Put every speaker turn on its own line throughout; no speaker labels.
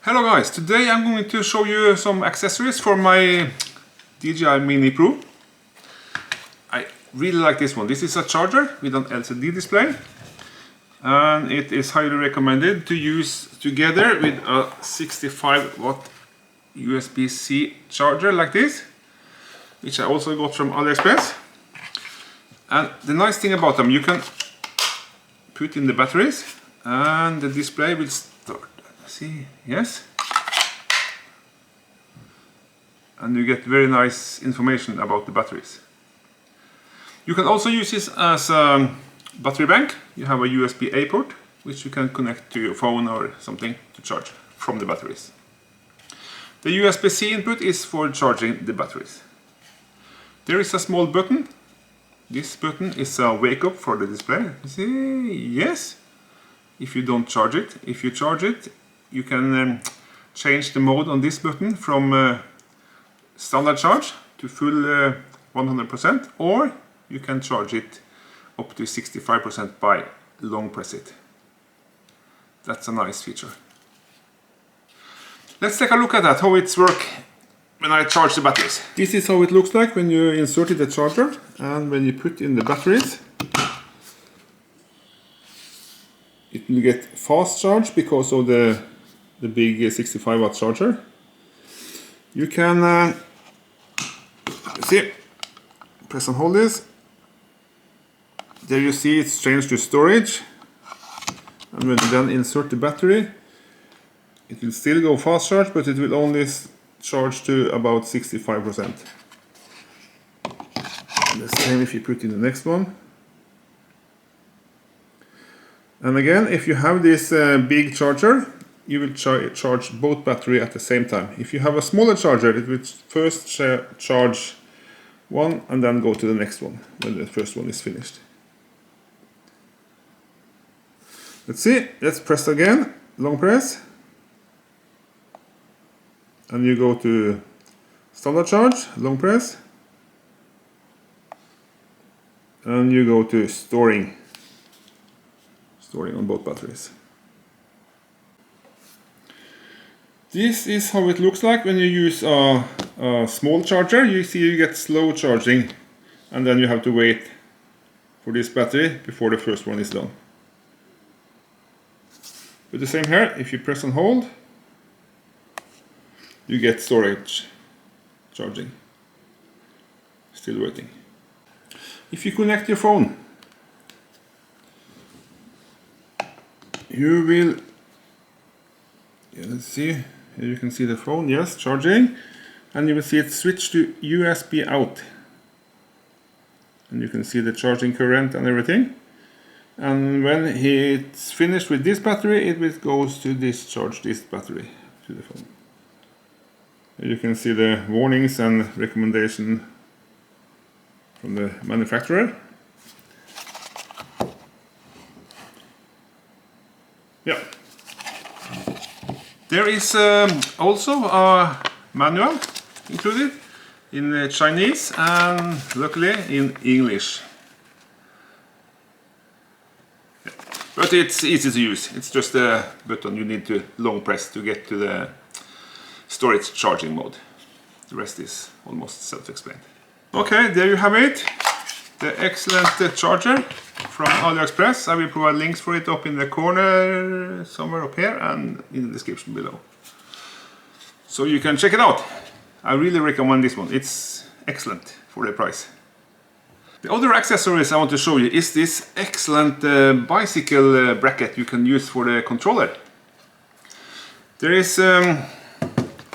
Hello guys, today I'm going to show you some accessories for my DJI MINI Pro. I really like this one. This is a charger with an LCD display and it is highly recommended to use together with a 65 watt USB-C charger like this, which I also got from AliExpress. And the nice thing about them, you can put in the batteries and the display will start. See, yes, and you get very nice information about the batteries. You can also use this as a battery bank. You have a USB-A port which you can connect to your phone or something to charge from the batteries. The USB-C input is for charging the batteries. There is a small button. This button is a wake up for the display. See, yes, if you don't charge it. If you charge it, you can change the mode on this button from standard charge to full 100%, or you can charge it up to 65% by long press it. That's a nice feature. Let's take a look at that, how it's work when I charge the batteries. This is how it looks like when you inserted the charger and when you put in the batteries. It will get fast charge because of the big 65 watt charger. You can see, press and hold this. There you see it's changed to storage, and when you then insert the battery, it will still go fast charge, but it will only charge to about 65%. And the same if you put in the next one. And again, if you have this big charger, you will charge both battery at the same time. If you have a smaller charger, it will first charge one and then go to the next one when the first one is finished. Let's see, let's press again, long press. And you go to standard charge, long press. And you go to storing on both batteries. This is how it looks like when you use a small charger. You see you get slow charging and then you have to wait for this battery before the first one is done. But the same here, if you press and hold, you get storage charging. Still waiting. If you connect your phone, you will, let's see, here you can see the phone, yes, charging, and you will see it switch to USB out, and you can see the charging current and everything. And when it's finished with this battery, it will goes to discharge this battery to the phone. Here you can see the warnings and recommendation from the manufacturer. Yeah. There is also a manual included in Chinese and luckily in English. Yeah. But it's easy to use. It's just a button you need to long press to get to the storage charging mode. The rest is almost self-explained. Okay, there you have it. The excellent charger from AliExpress. I will provide links for it up in the corner somewhere up here and in the description below, so you can check it out. I really recommend this one. It's excellent for the price. The other accessories I want to show you is this excellent bicycle bracket you can use for the controller. There is, I'll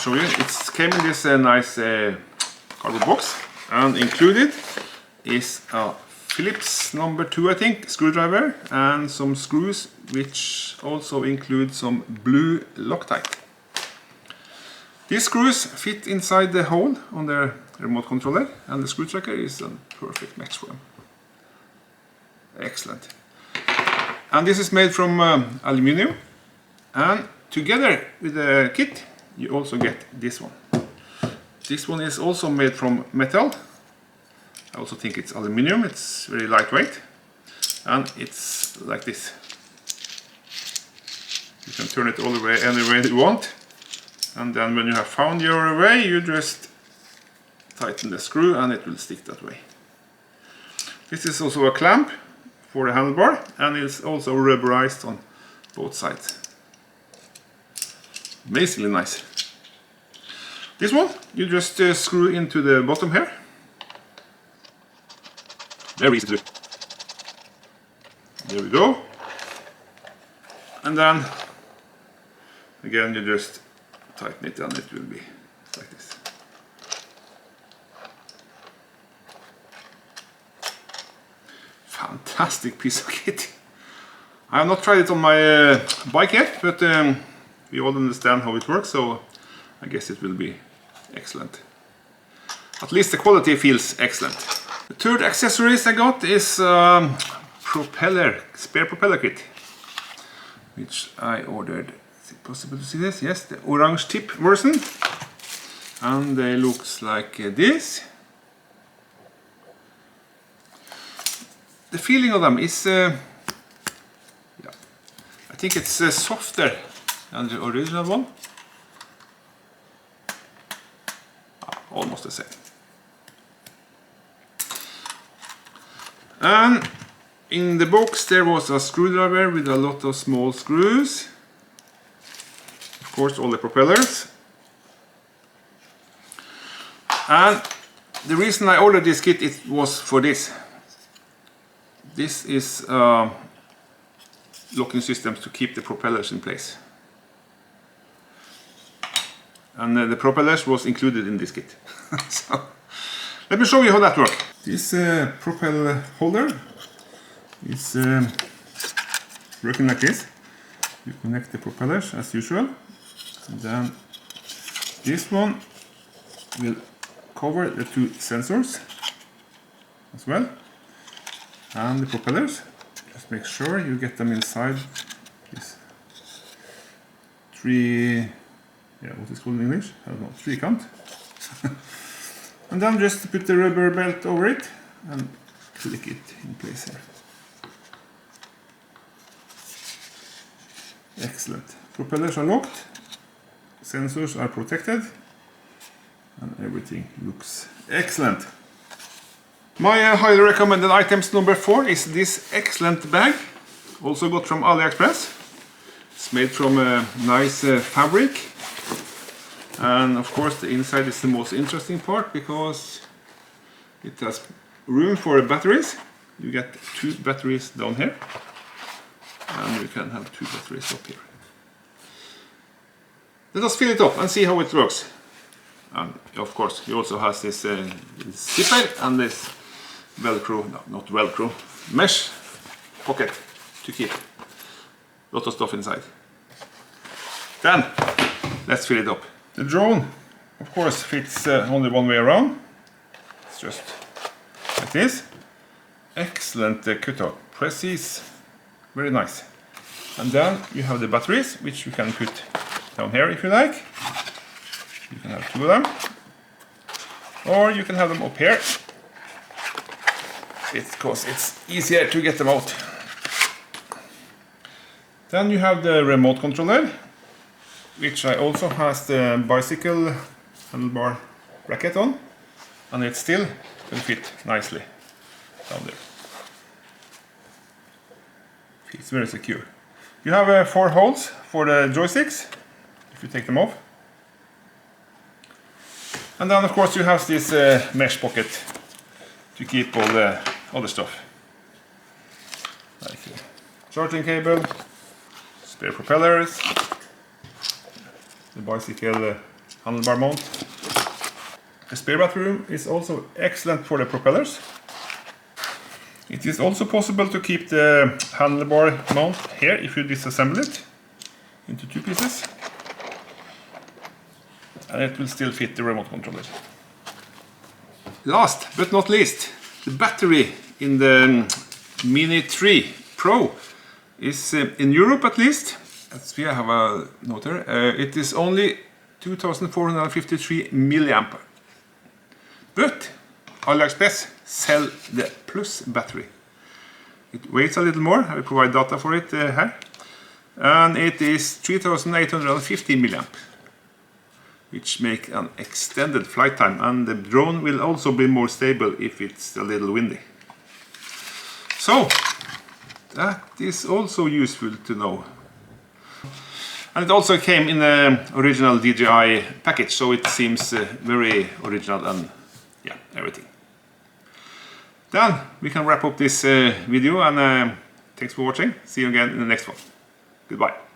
show you, it came in this nice cardboard box, and included is a Phillips number 2, I think, screwdriver and some screws, which also include some blue Loctite. These screws fit inside the hole on the remote controller, and the screw tracker is a perfect match for them. Excellent. And this is made from aluminium, and together with the kit you also get this one. This one is also made from metal. I also think it's aluminium. It's very lightweight, and it's like this. You can turn it all the way any way you want. And then when you have found your way, you just tighten the screw and it will stick that way. This is also a clamp for the handlebar, and it's also rubberized on both sides. Amazingly nice. This one, you just screw into the bottom here. Very easy to do. There we go. And then, again, you just tighten it and it will be like this. Fantastic piece of kit. I have not tried it on my bike yet, but we all understand how it works, so I guess it will be excellent. At least the quality feels excellent. The third accessories I got is propeller, spare propeller kit, which I ordered. Is it possible to see this? Yes, the orange tip version, and they looks like this. The feeling of them is, yeah, I think it's softer than the original one. Almost the same. And in the box there was a screwdriver with a lot of small screws. Of course, all the propellers. And the reason I ordered this kit, it was for this. This is locking systems to keep the propellers in place. And the propellers was included in this kit. So, let me show you how that works. This propeller holder is working like this. You connect the propellers as usual. And then this one will cover the two sensors as well. And the propellers. Just make sure you get them inside this what is called in English? I don't know, three-count. And then just put the rubber belt over it and click it in place here. Excellent. Propellers are locked, sensors are protected, and everything looks excellent. My highly recommended items number 4 is this excellent bag, also got from AliExpress. It's made from a nice fabric. And of course the inside is the most interesting part, because it has room for batteries. You get 2 batteries down here, and you can have 2 batteries up here. Let us fill it up and see how it works. And of course you also has this zipper and this velcro, no, not velcro, mesh pocket to keep a lot of stuff inside. Then let's fill it up. The drone, of course, fits only one way around. It's just like this. Excellent cutout, precise, very nice. And then you have the batteries, which you can put down here if you like. You can have 2 of them, or you can have them up here, because it's easier to get them out. Then you have the remote controller, which I also has the bicycle handlebar bracket on, and it still will fit nicely down there. It's very secure. You have 4 holes for the joysticks, if you take them off. And then of course you have this mesh pocket to keep all the other stuff. Like charging cable, spare propellers, the bicycle handlebar mount. The spare battery room is also excellent for the propellers. It is also possible to keep the handlebar mount here if you disassemble it into 2 pieces. And it will still fit the remote controller. Last but not least, the battery in the Mini 3 Pro is in Europe at least. As we have a note here, it is only 2453 milliamp. But AliExpress sell the Plus battery. It weighs a little more. I will provide data for it here. And it is 3850 milliamp. which make an extended flight time, and the drone will also be more stable if it's a little windy. So that is also useful to know. And it also came in the original DJI package, so it seems very original and yeah, everything. Then we can wrap up this video, and thanks for watching. See you again in the next one. Goodbye.